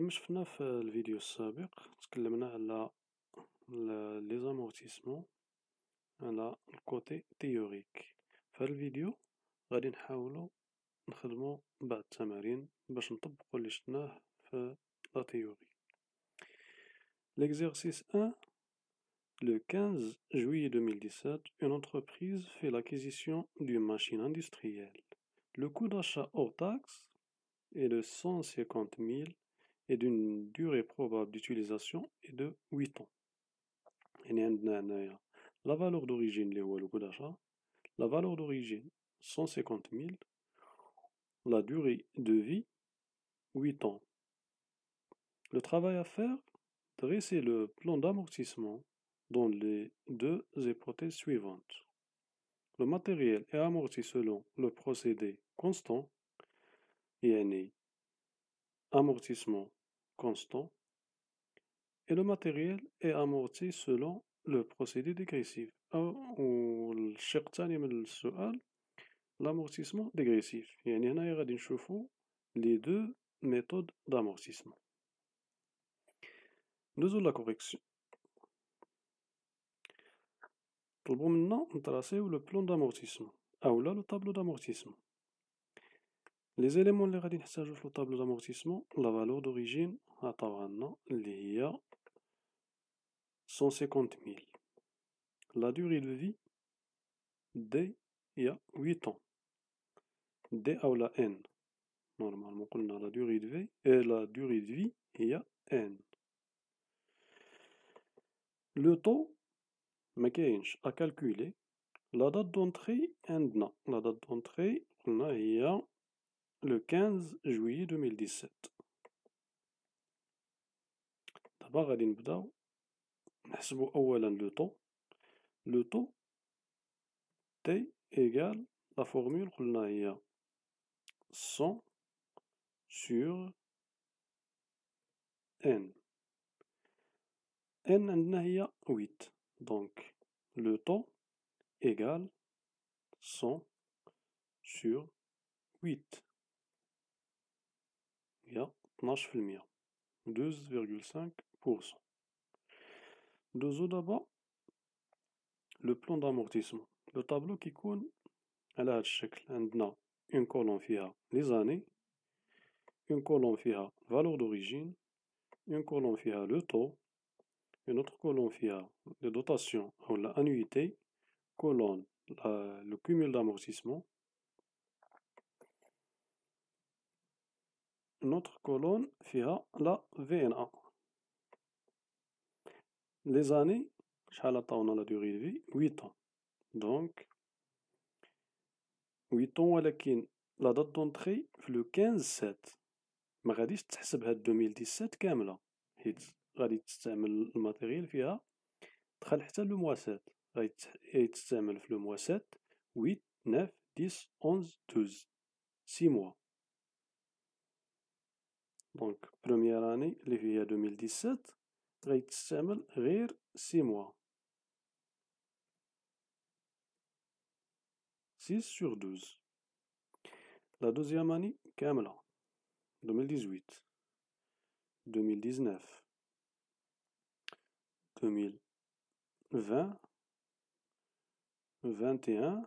كما شفنا في الفيديو السابق تكلمنا على لي زامورتيسمون على الكوتي تيوريك. في هذا الفيديو غادي نحاولوا نخدموا بعض التمارين باش نطبقوا اللي شفناه في لا تيوري. L'exercice 1. Le 15 juillet 2017, une entreprise fait l'acquisition d'une machine industrielle. Le coût d'achat hors taxe est de 150 000 et d'une durée probable d'utilisation est de 8 ans. يعني عندنا هنايا la valeur d'origine اللي هو le coût d'achat, la valeur d'origine 150 000, la durée de vie 8 ans. Le travail à faire, dresser le plan d'amortissement dans les deux hypothèses suivantes. Le matériel est amorti selon le procédé constant, يعني amortissement constant, et le matériel est amorti selon le procédé dégressif. والشق الثاني من السؤال l'amortissement dégressif. يعني هنايا غادي نشوفوا les deux méthodes d'amortissement. ندوزو لا correction. طلبوا منا نطراسيو لو بلون d'amortissement اولا لو طابلو d'amortissement. Les éléments اللي غادي نحتاجو في لو طابلو d'amortissement la valeur d'origine عطاوها لنا اللي هي 150 000. La durée de vie D هي 8 ans. D أولا N. Normalement قلنا la durée de vie la durée de vie هي N. Le taux ما كاينش à calculer. La date d'entrée عندنا la date d'entrée قلنا هي le 15 juillet 2017. دابا غادي نبداو نحسبو أولا le taux. Le taux T égale la formule قلنا هي 100 sur N. N عندنا هي 8. Donc le taux égale 100 sur 8 هي 12%. 12,5%. ندوزو دابا لو بلون d'amortissement. لو طابلو كيكون على هاد الشكل. عندنا اون كولون فيها لي زاني, اون كولون فيها valeur d'origine, اون كولون فيها لو طو, اون اوتر كولون فيها لي دوتاسيون اولا annuité, كولون لو cumul d'amortissement, une autre colonne فيها la VNA. Les années, شحال عطاونا la durée de vie 8 ans. Donc 8 ans ولكن la date d'entrée في le 15/7 ما غاديش تحسب هاد 2017 كاملة حيت غادي تستعمل الماتيريال فيها دخل حتى لو موا 7. غادي تستعمل في لو موا 7 8 9 10 11 12 6 mois. دونك بروميير اني اللي فيها 2017 غادي تستعمل غير 6 mois. 6 sur 12. La deuxième année كاملة 2018 2019 2020 21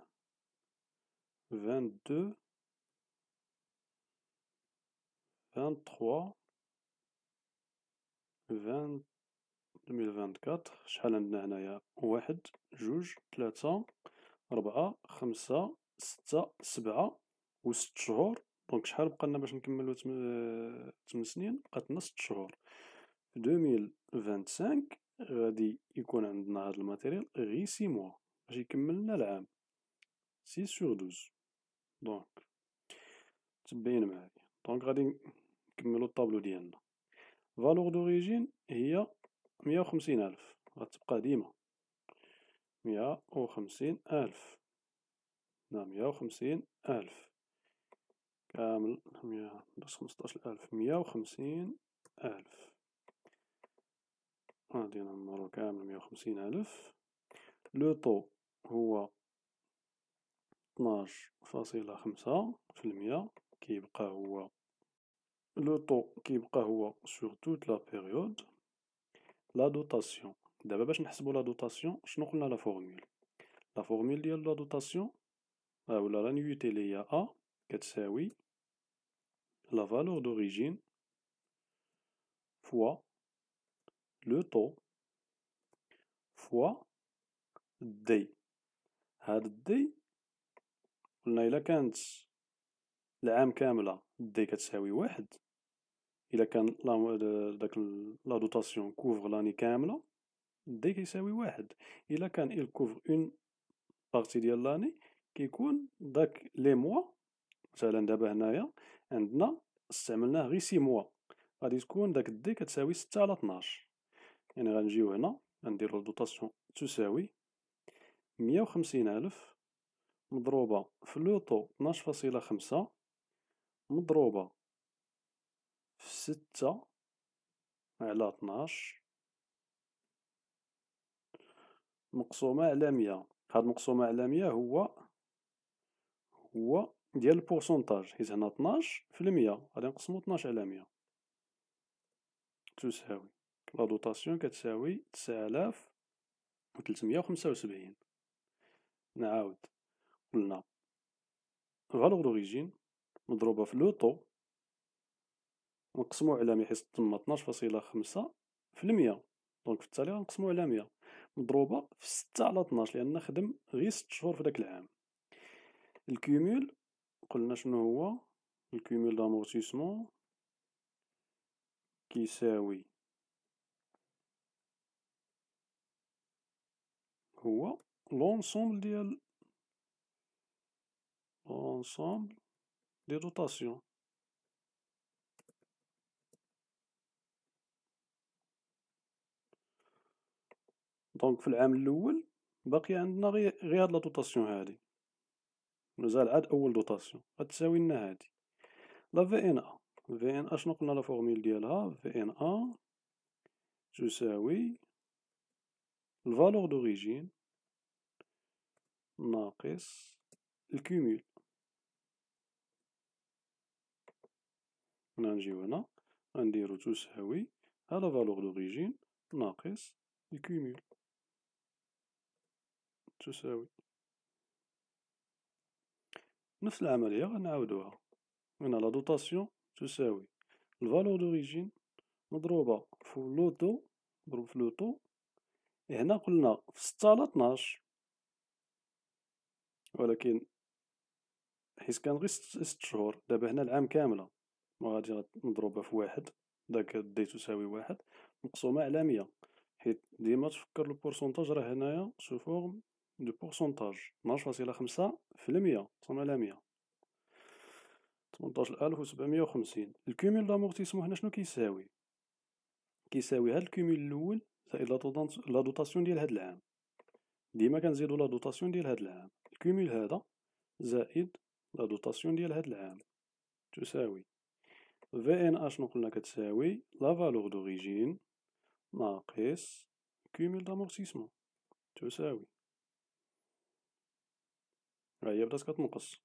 22 23 20 2024 شحال عندنا هنايا 1 2 3 4 5 6 7 و6 شهور. دونك شحال بقى لنا باش نكملو 8 سنين؟ بقات لنا 6 شهور. في 2025 غادي يكون عندنا هاد الماتيريال غير 6 موا باش يكمل لنا العام. 6 sur 12. دونك تبين معايا. دونك غادي نكملو الطابلو ديالنا. فالور دوريجين هي 150,000 غتبقى ديما 150,000. 150,000 كامل 15,000 150,000. غادي نمرو كامل 150,000. لو طو هو 12.5% كيبقى هو لو طو كيبقى هو sur toute la période. لا دوطاسيون، دابا باش نحسبو لا دوطاسيون شنو قلنا لا فورمول؟ لا فورمول ديال لا دوطاسيون ولا لا نيوتي لي هي ا كتساوي لا فالور دوريجين فوا لو طو فوا دي. هاد الدي قلنا إلا كانت العام كاملة دي كتساوي واحد، إلا كان داك لا دوطاسيون كوفغ لاني كاملة دي كيساوي واحد. إلا كان إل كوفغ اون بارتي ديال لاني كيكون داك لي موا. مثلا دابا هنايا عندنا استعملناه غير 6 موا، غادي تكون داك دي كتساوي 6 على 12. يعني غنجيو هنا غنديرو دوطاسيون تساوي 150,000 مضروبة في لو طو 12.5 مضروبة في 6 على 12 مقسومة على 100. هاد مقسومة على 100 هو ديال البورسونتاج، حيت هنا 12 في المية غادي نقسمو 12 على 100 تساوي لا دوطاسيون كتساوي 9375. نعاود، قلنا فالور دوريجين مضروبة في لو طو نقسمو على 100 حيت تما 12.5 في المية، دونك في التالي غنقسمو على 100 مضروبة في 6 على 12 لأن خدم غير 6 شهور في داك العام. الكيمول قلنا شنو هو؟ الكيمول دامورتيسمون كيساوي هو لونسومبل ديال دوطاسيون. دونك في العام الأول باقي عندنا غير هاد لا دوطاسيون هادي، مازال عاد أول دوطاسيون غتساوي لنا هادي لا في ان ا. في ان ا شنو قلنا لا فورميل ديالها؟ في ان ا تساوي الفالور دوريجين ناقص الكيمول. نجيو هنا غنديرو تساوي هذا فالور دوريجين ناقص الكيمول تساوي نفس العملية غنعاودوها. هنا لا دوطاسيون تساوي الفالور دوريجين مضروبة في لوطو مضروب في لوطو. هنا قلنا في 6 على 12 ولكن حيت كان غير 6 شهور، دابا هنا العام كاملة وغادي مضروبة في واحد، داك دي تساوي واحد مقسومة على 100. حيت ديما تفكر البورسونتاج راه هنايا سو فورم دو بورسونتاج 12.5 في المية مقسوم على 100 18750. الكوميل دامورتيسمون هنا شنو كيساوي؟ كيساوي هاد الكوميل الأول زائد لا دوطاسيون ديال هاد العام. ديما كنزيدو لا دوطاسيون ديال هاد العام. الكوميل هذا زائد لا دوطاسيون ديال هاد العام تساوي في ان ا شنو قلنا كتساوي لا فالور دوريجين ناقص كوميل دامورتيسمون تساوي، ها هي بدات كتنقص.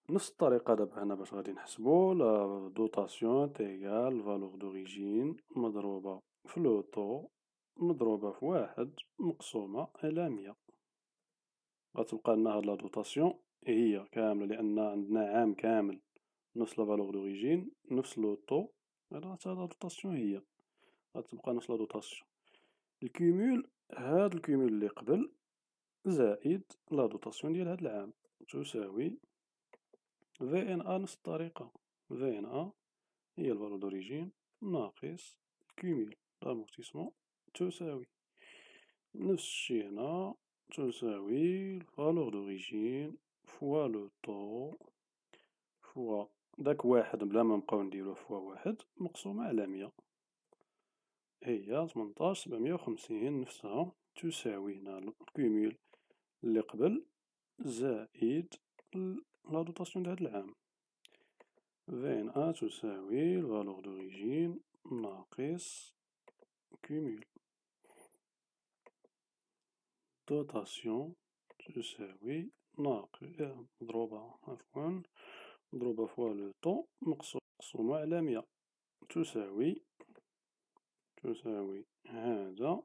نفس الطريقة دابا هنا باش غادي نحسبو لا دوطاسيون تيغال فالور دوريجين مضروبة في لو طو مضروبة في واحد مقسومة على 100. غتبقى لنا هاد لا دوطاسيون هي كاملة لأن عندنا عام كامل نفس لا فالور دوريجين نفس لو طو. هاد لا دوطاسيون هي غتبقى نفس لا دوطاسيون. الكيمول هاد الكيمول اللي قبل زائد لا دوطاسيون ديال هاد العام تساوي في ان ا. نفس الطريقة في ان ا هي الفالور دوريجين ناقص كيمول دامورتيسمون تساوي نفس الشي هنا تساوي الفالور دوريجين فوا لو طو فوا داك واحد بلا ما نبقاو نديروه فوا واحد مقسومة على 100 هي 18750 نفسها تساوي هنا الكيمول اللي قبل زائد لا دوطاسيون د هاد العام. في ان ا تساوي الفالور دوريجين ناقص كيمول دوطاسيون تساوي ناقص مضروبة مضروبة فوا لو طون مقسومة على 100 تساوي هذا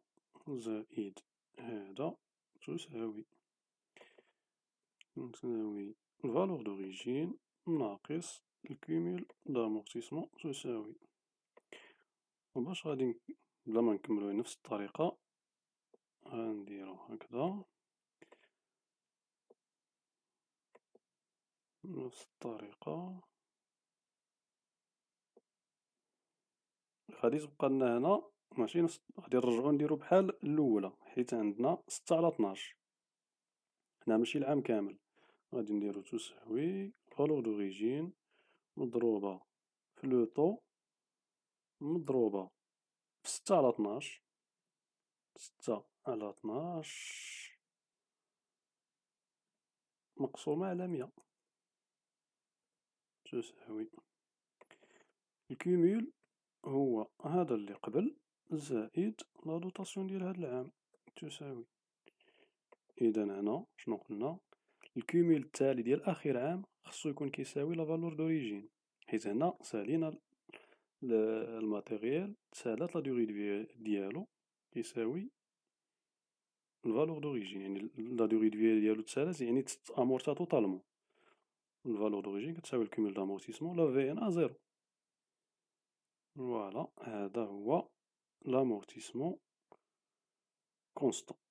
زائد هذا تساوي الفالور d'origine ناقص الكيميل d'amortissement تساوي. وباش غادي بلا ما نكملو نفس الطريقة غنديرو هكذا نفس الطريقة. غادي تبقى لنا هنا ماشي نفس، غادي نرجعو نديرو بحال الأولى حيت عندنا 6/12 هنا ماشي العام كامل. غادي نديرو تساوي فالور دوريجين مضروبة في لو طو مضروبة في 6/12 مقسومة على 100 تساوي الكيميل هو هذا اللي قبل زائد لا دوطاسيون ديال هاد العام تساوي. إذا هنا شنو قلنا؟ الكيميل التالي ديال آخر عام خصو يكون كيساوي لا فالور دوريجين، حيت هنا سالينا الماتيريال تسالات لا دوغي ديالو كيساوي الفالور دوريجين، يعني لا دوغي ديالو تسالات يعني امورتا توتالمون. الفالور دوريجين كتساوي الكيميل دامورتيسمون لا في ان زيرو. فوالا هذا هو l'amortissement constant.